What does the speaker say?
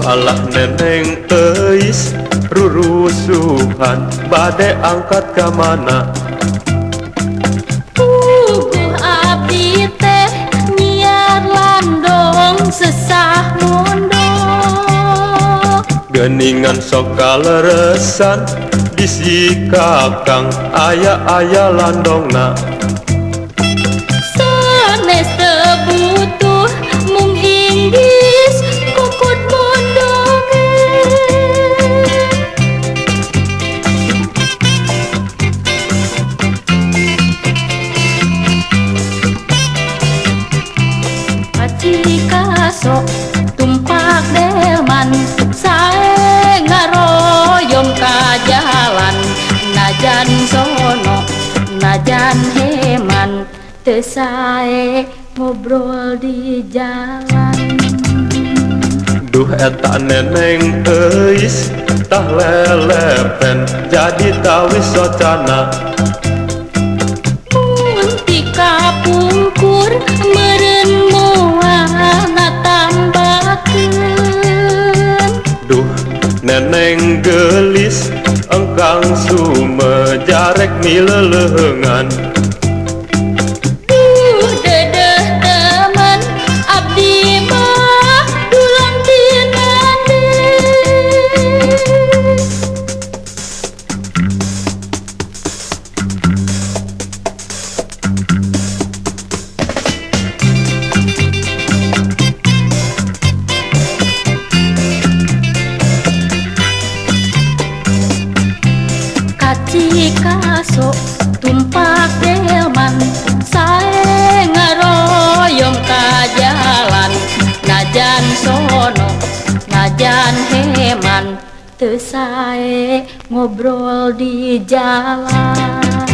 alah neneng eis rurusuhan bade angkat ka mana abdi teh nyiar landong sesah mondo geningan sok kaleresan bisi kakang aya landongna sanes teu butuh mung inggis kokot mondonge Kaso tumpak delman sae ngaroyom ka jalan najan sono najan heman teu sae ngobrol di jalan duh eta neneng eis tah lelepen jadi tawis socana munti kapungkur meureun moana tambakeun duh neneng gelis engkang sumejarek mileleungan dedeh temen abdi mah dulang tinande kaso tumpak delman sae ngaroyom ka jalan najan sono najan heman teu sae ngobrol di jalan